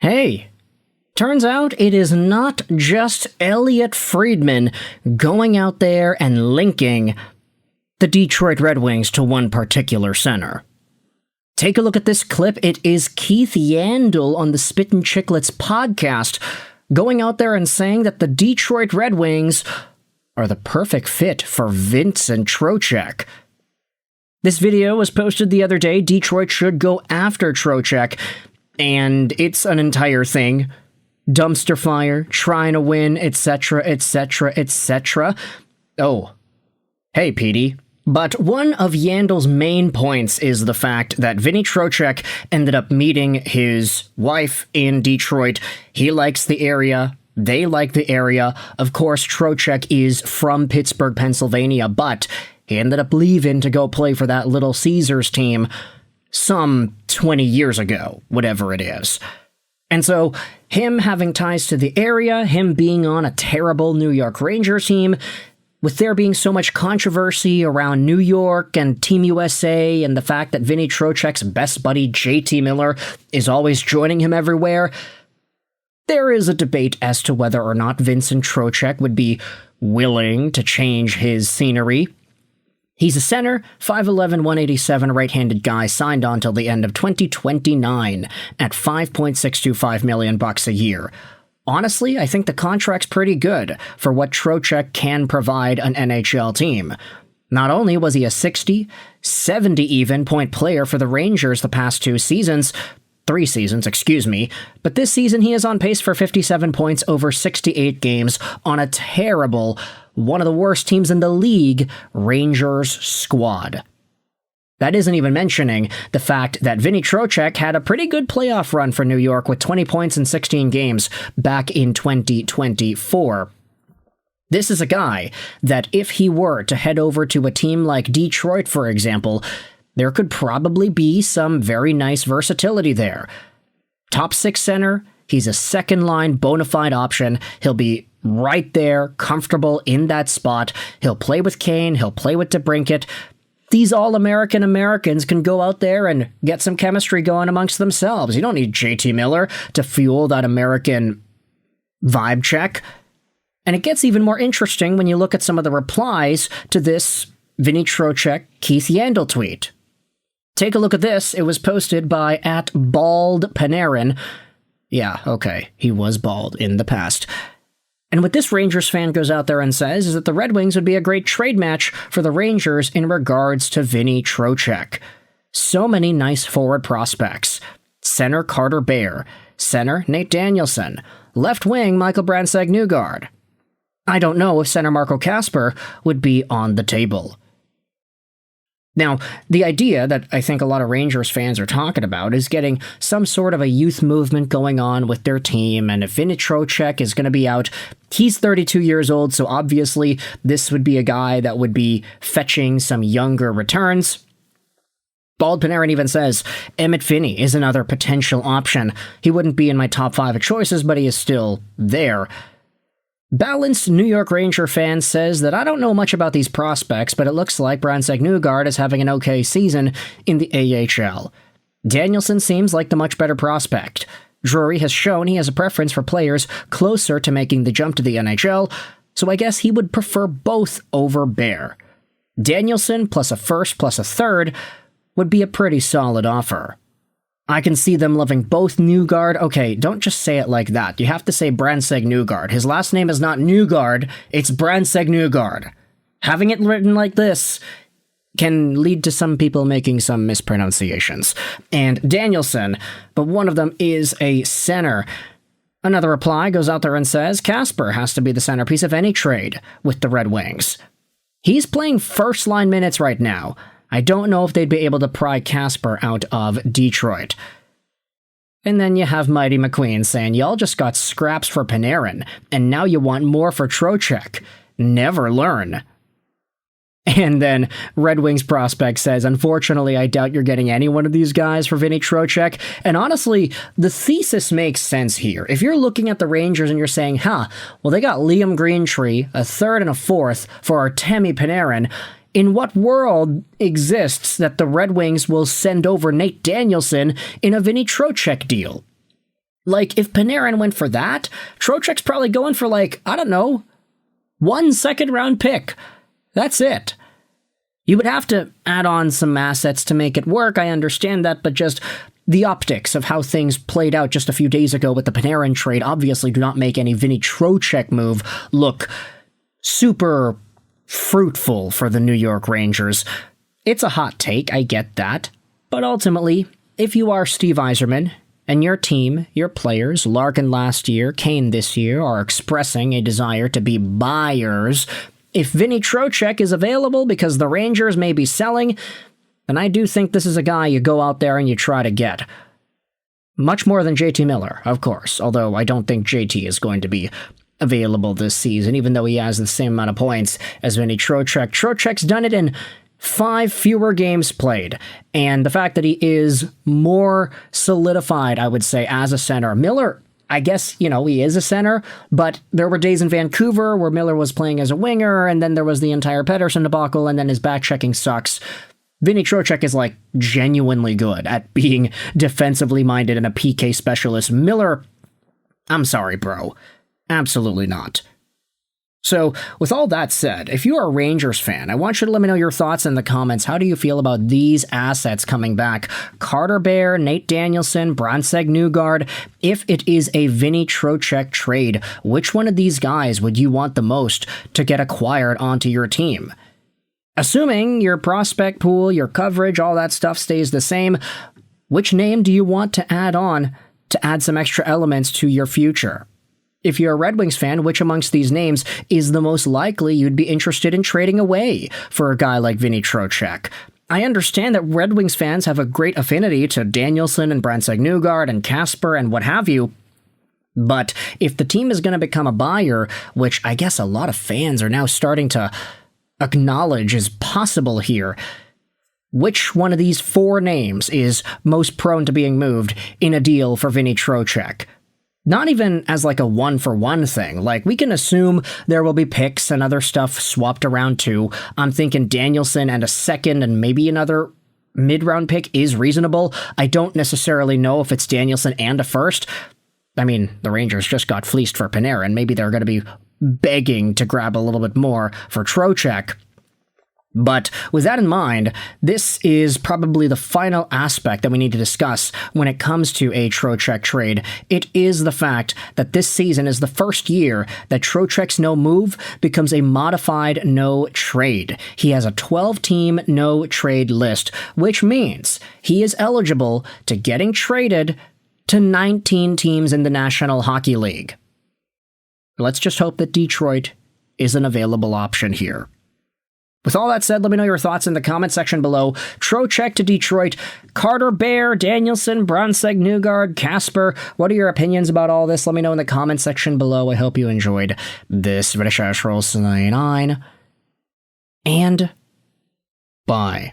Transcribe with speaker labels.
Speaker 1: Hey, turns out it is not just Elliot Friedman going out there and linking the Detroit Red Wings to one particular center. Take a look at this clip. It is Keith Yandel on the Spittin' Chicklets podcast going out there and saying that the Detroit Red Wings are the perfect fit for Vincent Trocheck. This video was posted the other day. Detroit should go after Trocheck, and it's an entire thing. Dumpster fire, trying to win, etc., etc., etc. Oh, hey, Petey. But one of Yandel's main points is the fact that Vinny Trocheck ended up meeting his wife in Detroit. He likes the area. They like the area. Of course, Trocheck is from Pittsburgh, Pennsylvania, but he ended up leaving to go play for that Little Caesars team some 20 years ago, whatever it is. And so, him having ties to the area, him being on a terrible New York Rangers team, with there being so much controversy around New York and Team USA and the fact that Vinny Trocheck's best buddy JT Miller is always joining him everywhere, there is a debate as to whether or not Vincent Trocheck would be willing to change his scenery. He's a center, 5'11", 187 right-handed guy, signed on till the end of 2029 at $5.625 million a year. Honestly, I think the contract's pretty good for what Trocheck can provide an NHL team. Not only was he a 60, 70 even point player for the Rangers the past 3 seasons, but this season he is on pace for 57 points over 68 games on a terrible, one of the worst teams in the league, Rangers squad. That isn't even mentioning the fact that Vinny Trocheck had a pretty good playoff run for New York with 20 points in 16 games back in 2024. This is a guy that if he were to head over to a team like Detroit, for example, there could probably be some very nice versatility there. Top 6 center, he's a second-line bona fide option. He'll be right there, comfortable in that spot. He'll play with Kane, he'll play with DeBrincat. These all-American Americans can go out there and get some chemistry going amongst themselves. You don't need JT Miller to fuel that American vibe check. And it gets even more interesting when you look at some of the replies to this Vinny Trocheck Keith Yandel tweet. Take a look at this. It was posted by @BaldPanarin. Yeah, okay, he was bald in the past. And what this Rangers fan goes out there and says is that the Red Wings would be a great trade match for the Rangers in regards to Vinny Trocheck. So many nice forward prospects. Center Carter Bear. Center Nate Danielson. Left wing Michael Brandsegg-Nygard. I don't know if center Marco Kasper would be on the table. Now, the idea that I think a lot of Rangers fans are talking about is getting some sort of a youth movement going on with their team, and if Vinny Trocheck is going to be out, he's 32 years old, so obviously this would be a guy that would be fetching some younger returns. Bald Panarin even says, Emmett Finney is another potential option. He wouldn't be in my top 5 of choices, but he is still there. Balanced New York Ranger fan says that I don't know much about these prospects, but it looks like Brandsegg-Nygard is having an okay season in the AHL. Danielson seems like the much better prospect. Drury has shown he has a preference for players closer to making the jump to the NHL, so I guess he would prefer both over Bear. Danielson plus a first plus a third would be a pretty solid offer. I can see them loving both Nygard. Okay, don't just say it like that. You have to say Brandsegg-Nygard. His last name is not Nygard, it's Brandsegg-Nygard. Having it written like this can lead to some people making some mispronunciations. And Danielson, but one of them is a center. Another reply goes out there and says, Kasper has to be the centerpiece of any trade with the Red Wings. He's playing first-line minutes right now. I don't know if they'd be able to pry Kasper out of Detroit. And then you have Mighty McQueen saying, y'all just got scraps for Panarin, and now you want more for Trocheck. Never learn. And then Red Wings prospect says, unfortunately, I doubt you're getting any one of these guys for Vinny Trocheck. And honestly, the thesis makes sense here. If you're looking at the Rangers and you're saying, well, they got Liam Greentree, a third and a fourth for Artemi Panarin, in what world exists that the Red Wings will send over Nate Danielson in a Vinny Trocheck deal? Like, if Panarin went for that, Trocheck's probably going for, like, I don't know, 1 second-round pick. That's it. You would have to add on some assets to make it work, I understand that, but just the optics of how things played out just a few days ago with the Panarin trade obviously do not make any Vinny Trocheck move look super fruitful for the New York Rangers. It's a hot take, I get that, but ultimately, if you are Steve Yzerman, and your team, your players, Larkin last year, Kane this year, are expressing a desire to be buyers, if Vinny Trocheck is available because the Rangers may be selling, then I do think this is a guy you go out there and you try to get. Much more than JT Miller, of course, although I don't think JT is going to be available this season, even though he has the same amount of points as Vinny Trocheck. Trocheck's done it in 5 fewer games played, and the fact that he is more solidified, I would say, as a center. Miller, I guess, he is a center, but there were days in Vancouver where Miller was playing as a winger, and then there was the entire Pettersson debacle, and then his back-checking sucks. Vinny Trocheck is, genuinely good at being defensively minded and a PK specialist. Miller, I'm sorry, bro. Absolutely not. So, with all that said, if you are a Rangers fan, I want you to let me know your thoughts in the comments. How do you feel about these assets coming back? Carter Bear, Nate Danielson, Brandsegg-Nygard. If it is a Vinny Trocheck trade, which one of these guys would you want the most to get acquired onto your team? Assuming your prospect pool, your coverage, all that stuff stays the same, which name do you want to add on to add some extra elements to your future? If you're a Red Wings fan, which amongst these names is the most likely you'd be interested in trading away for a guy like Vinny Trocheck? I understand that Red Wings fans have a great affinity to Danielson and Brandsegg-Nygard and Kasper and what have you, but if the team is going to become a buyer, which I guess a lot of fans are now starting to acknowledge is possible here, which one of these 4 names is most prone to being moved in a deal for Vinny Trocheck? Not even as a 1-for-1 thing. We can assume there will be picks and other stuff swapped around too. I'm thinking Danielson and a second and maybe another mid-round pick is reasonable. I don't necessarily know if it's Danielson and a first. I mean, the Rangers just got fleeced for Panarin. Maybe they're going to be begging to grab a little bit more for Trocheck. But with that in mind, this is probably the final aspect that we need to discuss when it comes to a Trocheck trade. It is the fact that this season is the first year that Trocheck's no move becomes a modified no trade. He has a 12-team no trade list, which means he is eligible to getting traded to 19 teams in the National Hockey League. Let's just hope that Detroit is an available option here. With all that said, let me know your thoughts in the comment section below. Trocheck to Detroit, Carter Bear, Danielson, Brandsegg-Nygard, Kasper. What are your opinions about all this? Let me know in the comment section below. I hope you enjoyed this video. And bye.